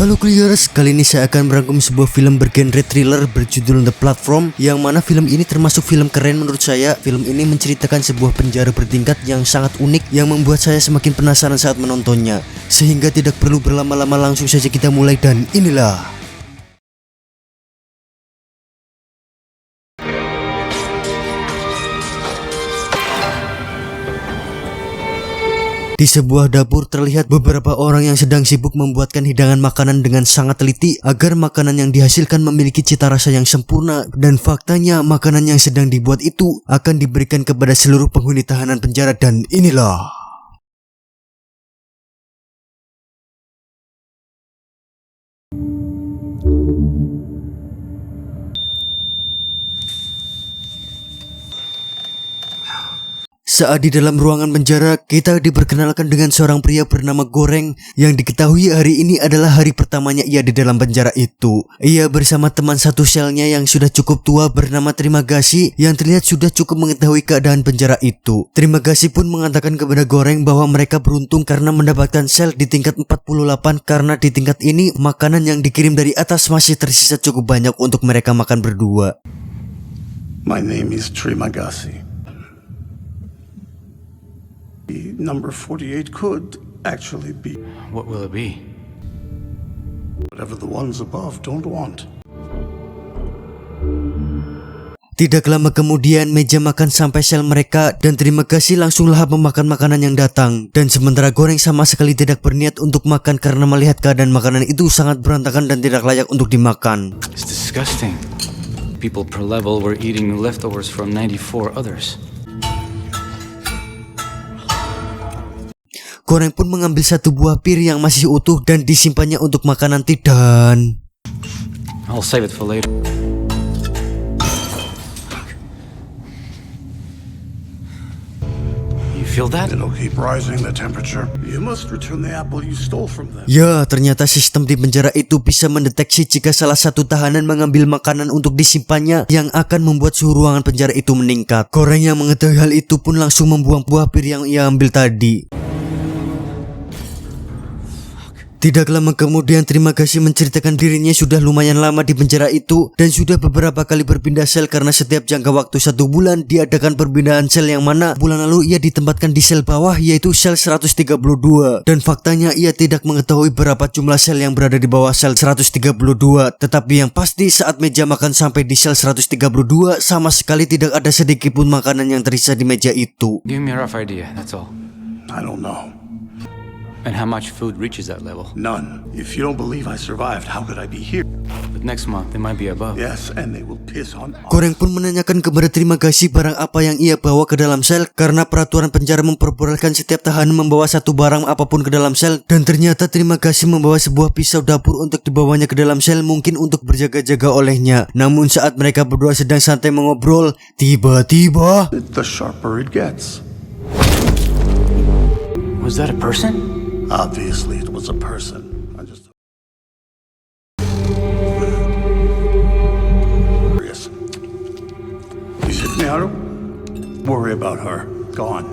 Halo Clears, kali ini saya akan merangkum sebuah film bergenre thriller berjudul The Platform, yang mana film ini termasuk film keren menurut saya. Film ini menceritakan sebuah penjara bertingkat yang sangat unik yang membuat saya semakin penasaran saat menontonnya. Sehingga tidak perlu berlama-lama, langsung saja kita mulai dan inilah. Di sebuah dapur terlihat beberapa orang yang sedang sibuk membuatkan hidangan makanan dengan sangat teliti agar makanan yang dihasilkan memiliki cita rasa yang sempurna, dan faktanya makanan yang sedang dibuat itu akan diberikan kepada seluruh penghuni tahanan penjara dan inilah. Saat di dalam ruangan penjara, kita diperkenalkan dengan seorang pria bernama Goreng yang diketahui hari ini adalah hari pertamanya ia di dalam penjara itu. Ia bersama teman satu selnya yang sudah cukup tua bernama Terima Kasih yang terlihat sudah cukup mengetahui keadaan penjara itu. Terima Kasih pun mengatakan kepada Goreng bahwa mereka beruntung karena mendapatkan sel di tingkat 48 karena di tingkat ini makanan yang dikirim dari atas masih tersisa cukup banyak untuk mereka makan berdua. My name is Terima Kasih. Number 48 could actually be. What will it be? Whatever the ones above don't want. Tidak lama kemudian meja makan sampai sel mereka dan Terima Kasih langsung lahap memakan makanan yang datang. Dan sementara Goreng sama sekali tidak berniat untuk makan karena melihat keadaan makanan itu sangat berantakan dan tidak layak untuk dimakan. It's disgusting. People per level were eating leftovers from 94 others. Goreng pun mengambil satu buah pir yang masih utuh dan disimpannya untuk makan nanti dan... I'll save it for later. You feel that? It'll keep rising the temperature. You must return the apple you stole from them. Ya, ternyata sistem di penjara itu bisa mendeteksi jika salah satu tahanan mengambil makanan untuk disimpannya yang akan membuat suhu ruangan penjara itu meningkat. Goreng yang mengetahui hal itu pun langsung membuang buah pir yang ia ambil tadi. Tidak lama kemudian Terima Kasih menceritakan dirinya sudah lumayan lama di penjara itu dan sudah beberapa kali berpindah sel karena setiap jangka waktu 1 bulan diadakan perpindahan sel, yang mana bulan lalu ia ditempatkan di sel bawah yaitu sel 132, dan faktanya ia tidak mengetahui berapa jumlah sel yang berada di bawah sel 132, tetapi yang pasti saat meja makan sampai di sel 132 sama sekali tidak ada sedikit pun makanan yang tersisa di meja itu. Give me a rough idea, that's all. I don't know. And how much food reaches that level? None. If you don't believe I survived, how could I be here? But next month, they might be above. Yes, and they will piss on. Goreng pun menanyakan kepada Terima Kasih barang apa yang ia bawa ke dalam sel karena peraturan penjara memperbolehkan setiap tahanan membawa satu barang apapun ke dalam sel, dan ternyata Terima Kasih membawa sebuah pisau dapur untuk dibawanya ke dalam sel, mungkin untuk berjaga-jaga olehnya. Namun saat mereka berdua sedang santai mengobrol, tiba-tiba The sharper it gets. Was that a person? Obviously, it was a person. Curious. You see Miharu? Worry about her. Gone.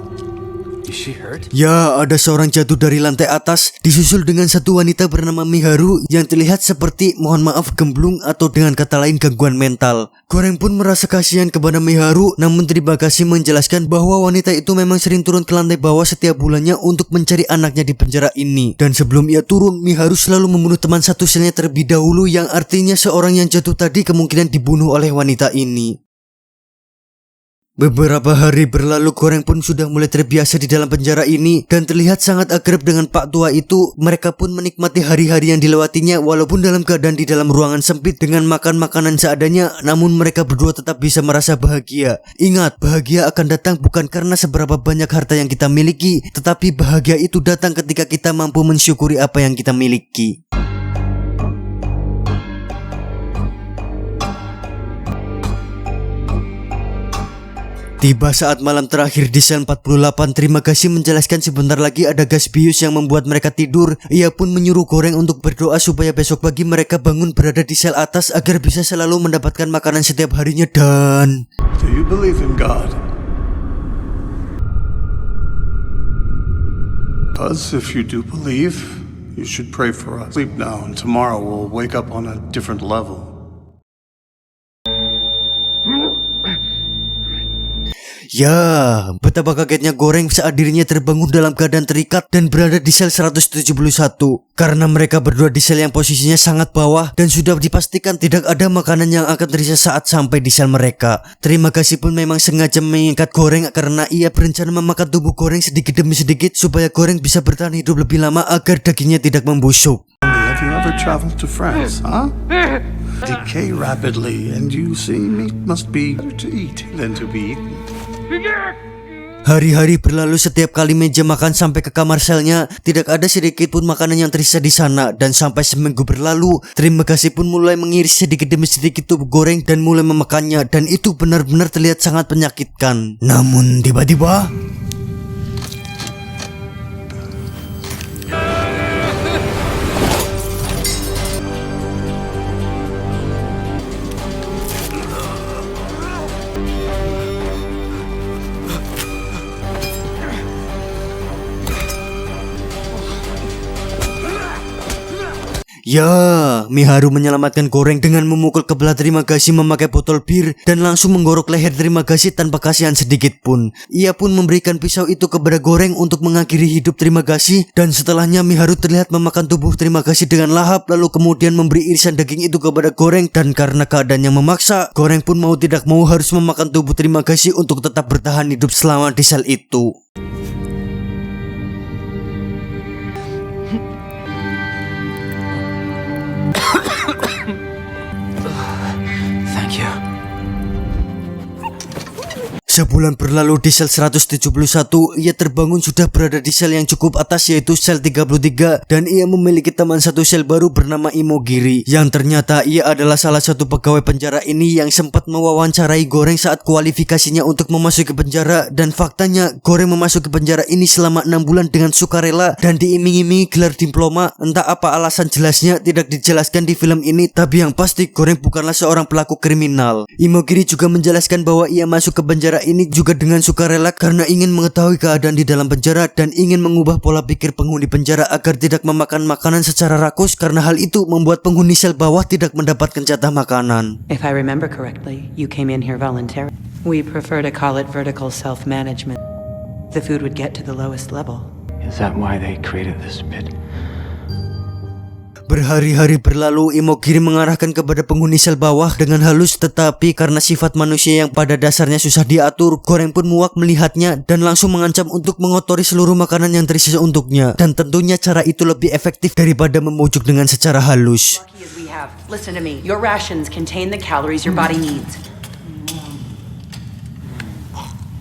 Is she hurt? ya, ada seorang jatuh dari lantai atas, disusul dengan satu wanita bernama Miharu yang terlihat seperti, mohon maaf, gemblung atau dengan kata lain gangguan mental. Goreng pun merasa kasihan kepada Miharu, namun Terima Kasih menjelaskan bahwa wanita itu memang sering turun ke lantai bawah setiap bulannya untuk mencari anaknya di penjara ini. Dan sebelum ia turun, Miharu selalu membunuh teman satu selnya terlebih dahulu, yang artinya seorang yang jatuh tadi kemungkinan dibunuh oleh wanita ini. Beberapa hari berlalu, Goreng pun sudah mulai terbiasa di dalam penjara ini dan terlihat sangat akrab dengan Pak Tua itu. Mereka pun menikmati hari-hari yang dilewatinya walaupun dalam keadaan di dalam ruangan sempit dengan makan makanan seadanya, namun mereka berdua tetap bisa merasa bahagia. Ingat, bahagia akan datang bukan karena seberapa banyak harta yang kita miliki, tetapi bahagia itu datang ketika kita mampu mensyukuri apa yang kita miliki. Tiba saat malam terakhir di sel 48, Terima Kasih menjelaskan sebentar lagi ada gas bius yang membuat mereka tidur. Ia pun menyuruh Goreng untuk berdoa supaya besok pagi mereka bangun berada di sel atas agar bisa selalu mendapatkan makanan setiap harinya dan... Do you believe in God? Because if you do believe, You should pray for us. Sleep now, and tomorrow we'll wake up on a different level. Ya, betapa kagetnya Goreng saat dirinya terbangun dalam keadaan terikat dan berada di sel 171. Karena mereka berdua di sel yang posisinya sangat bawah dan sudah dipastikan tidak ada makanan yang akan tersisa saat sampai di sel mereka. Terima kasih pun memang sengaja mengikat Goreng karena ia berencana memakan tubuh Goreng sedikit demi sedikit supaya Goreng bisa bertahan hidup lebih lama agar dagingnya tidak membusuk. Have you ever traveled to France, huh? Decay rapidly, and you see meat must be better to eat than to be eaten. Hari-hari berlalu, setiap kali meja makan sampai ke kamar selnya, tidak ada sedikit pun makanan yang tersisa di sana. Dan sampai seminggu berlalu, terima kasih pun mulai mengiris sedikit demi sedikit tubuh Goreng dan mulai memakannya. Dan itu benar-benar terlihat sangat menyakitkan. Namun tiba-tiba ya, Miharu menyelamatkan Goreng dengan memukul kepala terima kasih memakai botol bir dan langsung menggorok leher terima kasih tanpa kasihan sedikit pun. Ia pun memberikan pisau itu kepada Goreng untuk mengakhiri hidup terima kasih, dan setelahnya Miharu terlihat memakan tubuh terima kasih dengan lahap lalu kemudian memberi irisan daging itu kepada Goreng. Dan karena keadaan yang memaksa, Goreng pun mau tidak mau harus memakan tubuh terima kasih untuk tetap bertahan hidup selama di sel itu. Thank you. Sebulan berlalu di sel 171, ia terbangun sudah berada di sel yang cukup atas yaitu sel 33 dan ia memiliki teman satu sel baru bernama Imogiri yang ternyata ia adalah salah satu pegawai penjara ini yang sempat mewawancarai Goreng saat kualifikasinya untuk memasuki penjara. Dan faktanya Goreng memasuki penjara ini selama 6 bulan dengan sukarela dan diiming-imingi gelar diploma. Entah apa alasan jelasnya tidak dijelaskan di film ini, tapi yang pasti Goreng bukanlah seorang pelaku kriminal. Imogiri juga menjelaskan bahwa ia masuk ke penjara ini juga dengan sukarela karena ingin mengetahui keadaan di dalam penjara dan ingin mengubah pola pikir penghuni penjara agar tidak memakan makanan secara rakus, karena hal itu membuat penghuni sel bawah tidak mendapatkan jatah makanan. If I remember correctly, you came in here voluntarily. We prefer to call it vertical self-management. The food would get to the lowest level. Is that why they created this pit? Berhari-hari berlalu, Imogiri mengarahkan kepada penghuni sel bawah dengan halus, tetapi karena sifat manusia yang pada dasarnya susah diatur, Goreng pun muak melihatnya dan langsung mengancam untuk mengotori seluruh makanan yang tersisa untuknya. Dan tentunya cara itu lebih efektif daripada memujuk dengan secara halus. Lucky as we have. Listen to me. Your rations contain the calories your body needs.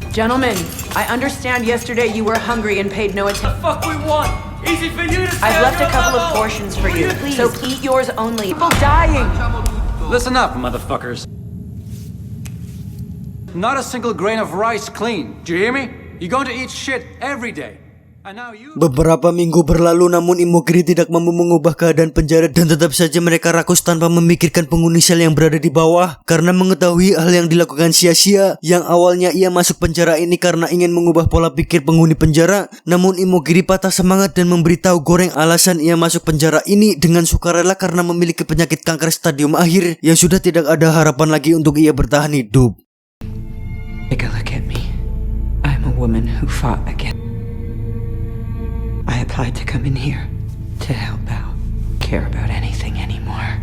Gentlemen, I understand yesterday you were hungry and paid no attention. Fuck we want? Easy for you to say. I've left a couple of portions for you. Please, so eat yours only. People dying. Listen up, motherfuckers. Not a single grain of rice clean. Do you hear me? You're going to eat shit every day. And now you... Beberapa minggu berlalu namun Imogiri tidak mampu mengubah keadaan penjara dan tetap saja mereka rakus tanpa memikirkan penghuni sel yang berada di bawah. Karena mengetahui hal yang dilakukan sia-sia, yang awalnya ia masuk penjara ini karena ingin mengubah pola pikir penghuni penjara, namun Imogiri patah semangat dan memberitahu Goreng alasan ia masuk penjara ini dengan sukarela karena memiliki penyakit kanker stadium akhir yang sudah tidak ada harapan lagi untuk ia bertahan hidup. Take a look at me. I'm a woman who fought again. I applied to come in here to help out, care about anything anymore.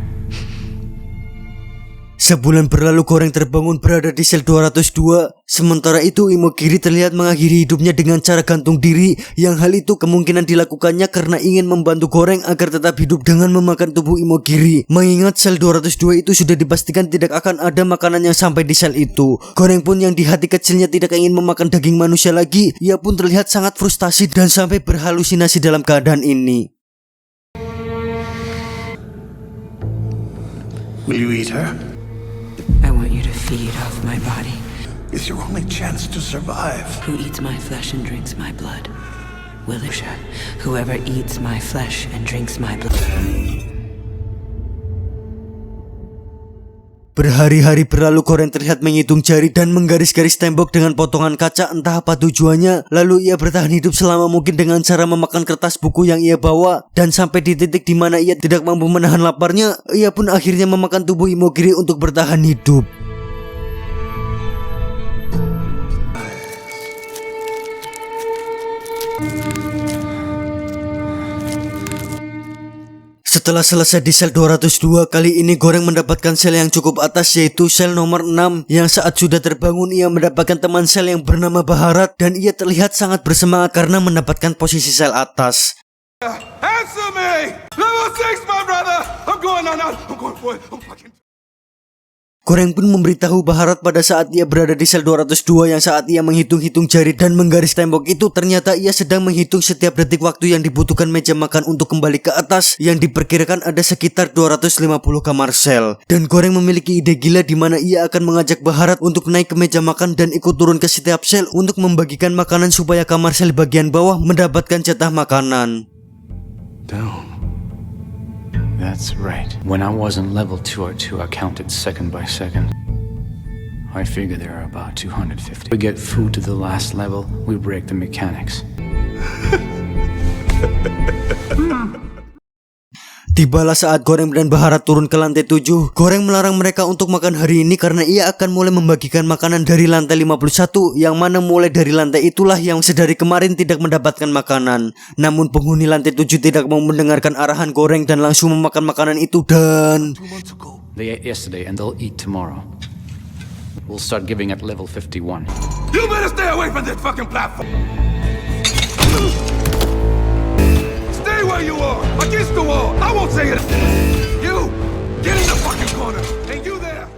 Sebulan berlalu, Goreng terbangun berada di sel 202. Sementara itu Imogiri terlihat mengakhiri hidupnya dengan cara gantung diri, yang hal itu kemungkinan dilakukannya karena ingin membantu Goreng agar tetap hidup dengan memakan tubuh Imogiri. Mengingat sel 202 itu sudah dipastikan tidak akan ada makanan yang sampai di sel itu. Goreng pun yang di hati kecilnya tidak ingin memakan daging manusia lagi, ia pun terlihat sangat frustasi dan sampai berhalusinasi dalam keadaan ini. Will you eat her? I want you to feed off my body. It's your only chance to survive. Who eats my flesh and drinks my blood? Willisha, whoever eats my flesh and drinks my blood. Berhari-hari berlalu, Goreng terlihat menghitung jari dan menggaris-garis tembok dengan potongan kaca, entah apa tujuannya. Lalu ia bertahan hidup selama mungkin dengan cara memakan kertas buku yang ia bawa. Dan sampai di titik di mana ia tidak mampu menahan laparnya, ia pun akhirnya memakan tubuh Imogiri untuk bertahan hidup. Setelah selesai di sel 202, kali ini Goreng mendapatkan sel yang cukup atas, yaitu sel nomor 6, yang saat sudah terbangun ia mendapatkan teman sel yang bernama Bharat dan ia terlihat sangat bersemangat karena mendapatkan posisi sel atas. Answer me! Level 6, my brother! I'm going on out! I'm going for it! I'm fucking... Goreng pun memberitahu Bharat pada saat ia berada di sel 202 yang saat ia menghitung-hitung jari dan menggaris tembok itu, ternyata ia sedang menghitung setiap detik waktu yang dibutuhkan meja makan untuk kembali ke atas, yang diperkirakan ada sekitar 250 kamar sel. Dan Goreng memiliki ide gila di mana ia akan mengajak Bharat untuk naik ke meja makan dan ikut turun ke setiap sel untuk membagikan makanan supaya kamar sel bagian bawah mendapatkan jatah makanan. Down. That's right. When I was in level 202, I counted second by second. I figure there are about 250. We get food to the last level, we break the mechanics. Tibalah saat Goreng dan Bharat turun ke lantai 7. Goreng melarang mereka untuk makan hari ini karena ia akan mulai membagikan makanan dari lantai 51, yang mana mulai dari lantai itulah yang sedari kemarin tidak mendapatkan makanan. Namun penghuni lantai 7 tidak mau mendengarkan arahan Goreng dan langsung memakan makanan itu dan... They ate yesterday and they'll eat tomorrow. We'll start giving at level 51. You better stay away from this fucking platform! Stay where you are! Against the wall! I won't say it! You! Get in the fucking corner! And you there!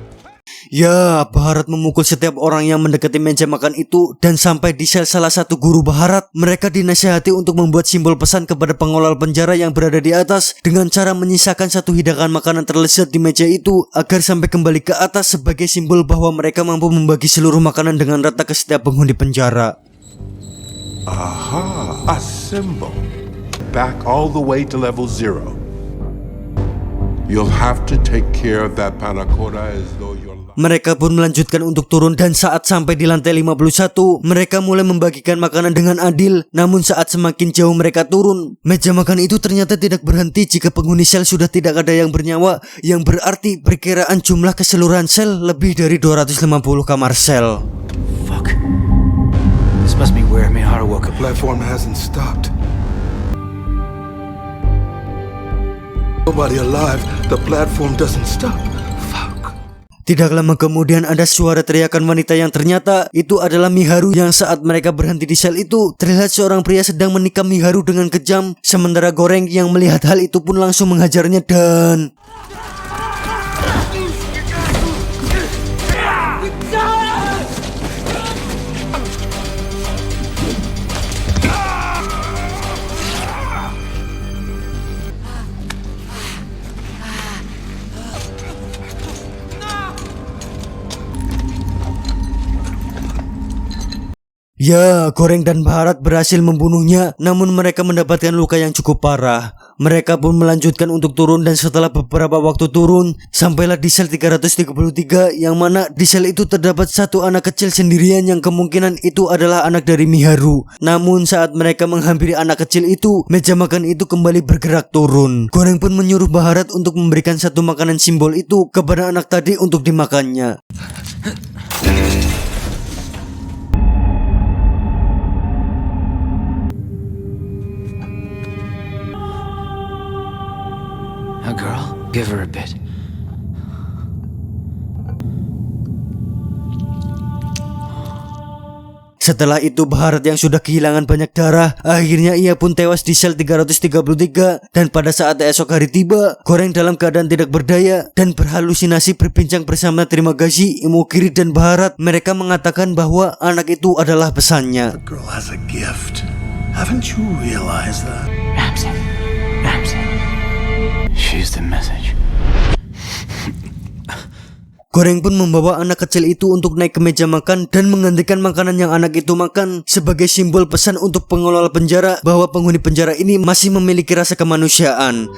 Ya, Bharat memukul setiap orang yang mendekati meja makan itu, dan sampai di sel salah satu guru Bharat, mereka dinasihati untuk membuat simbol pesan kepada pengelola penjara yang berada di atas dengan cara menyisakan satu hidangan makanan terlezat di meja itu agar sampai kembali ke atas sebagai simbol bahwa mereka mampu membagi seluruh makanan dengan rata ke setiap penghuni penjara. Aha, a symbol. Back all the way to level 0. You'll have to take care of that panna cotta as though you're... Mereka pun melanjutkan untuk turun dan saat sampai di lantai 51, mereka mulai membagikan makanan dengan adil. Namun saat semakin jauh mereka turun, meja makan itu ternyata tidak berhenti jika penghuni sel sudah tidak ada yang bernyawa, yang berarti perkiraan jumlah keseluruhan sel lebih dari 250 kamar sel. Fuck. This must be where Miharu woke up. The platform hasn't stopped. Nobody alive. The platform doesn't stop. Fuck. Tidak lama kemudian ada suara teriakan wanita yang ternyata itu adalah Miharu, yang saat mereka berhenti di sel itu terlihat seorang pria sedang menikam Miharu dengan kejam. Sementara Goreng yang melihat hal itu pun langsung menghajarnya dan... Ya, Goreng dan Bharat berhasil membunuhnya, namun mereka mendapatkan luka yang cukup parah. Mereka pun melanjutkan untuk turun dan setelah beberapa waktu turun, sampailah di sel 333, yang mana di sel itu terdapat satu anak kecil sendirian yang kemungkinan itu adalah anak dari Miharu. Namun saat mereka menghampiri anak kecil itu, meja makan itu kembali bergerak turun. Goreng pun menyuruh Bharat untuk memberikan satu makanan simbol itu kepada anak tadi untuk dimakannya. A girl? Give her a bit. Setelah itu Bharat yang sudah kehilangan banyak darah, akhirnya ia pun tewas di sel 333. Dan pada saat esok hari tiba, Goreng dalam keadaan tidak berdaya dan berhalusinasi berbincang bersama Trimagashi, Imogiri dan Bharat. Mereka mengatakan bahwa anak itu adalah pesannya. The girl has a gift. Haven't you realized that? Ramsey. She's the message. Goreng pun membawa anak kecil itu untuk naik ke meja makan dan menggantikan makanan yang anak itu makan sebagai simbol pesan untuk pengelola penjara bahwa penghuni penjara ini masih memiliki rasa kemanusiaan.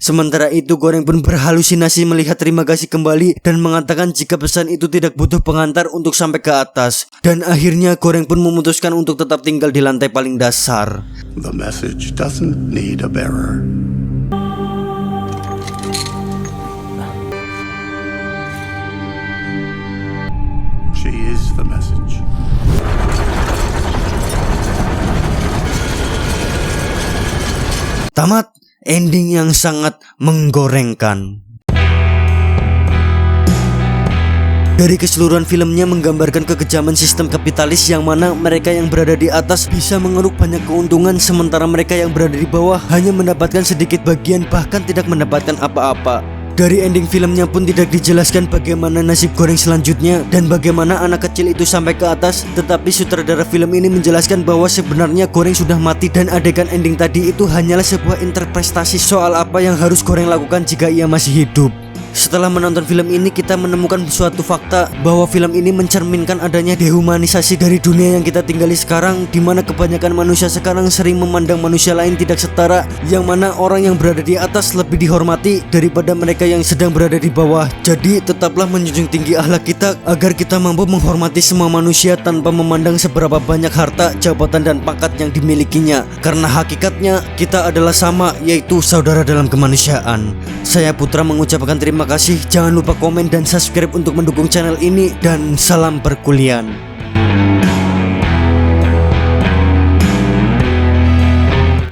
Sementara itu Goreng pun berhalusinasi melihat terima kasih kembali dan mengatakan jika pesan itu tidak butuh pengantar untuk sampai ke atas. Dan akhirnya Goreng pun memutuskan untuk tetap tinggal di lantai paling dasar. The message doesn't need a bearer. She is the message. Tamat. Ending yang sangat menggorengkan. Dari keseluruhan filmnya menggambarkan kekejaman sistem kapitalis yang mana mereka yang berada di atas bisa mengeruk banyak keuntungan sementara mereka yang berada di bawah hanya mendapatkan sedikit bagian bahkan tidak mendapatkan apa-apa. Dari ending filmnya pun tidak dijelaskan bagaimana nasib Goreng selanjutnya dan bagaimana anak kecil itu sampai ke atas. Tetapi sutradara film ini menjelaskan bahwa sebenarnya Goreng sudah mati dan adegan ending tadi itu hanyalah sebuah interpretasi soal apa yang harus Goreng lakukan jika ia masih hidup. Setelah menonton film ini kita menemukan suatu fakta bahwa film ini mencerminkan adanya dehumanisasi dari dunia yang kita tinggali sekarang, di mana kebanyakan manusia sekarang sering memandang manusia lain tidak setara, yang mana orang yang berada di atas lebih dihormati daripada mereka yang sedang berada di bawah. Jadi tetaplah menjunjung tinggi akhlak kita agar kita mampu menghormati semua manusia tanpa memandang seberapa banyak harta, jabatan dan pangkat yang dimilikinya, karena hakikatnya kita adalah sama, yaitu saudara dalam kemanusiaan. Saya Putra mengucapkan terima kasih. Jangan lupa komen dan subscribe untuk mendukung channel ini, dan salam perkuliahan.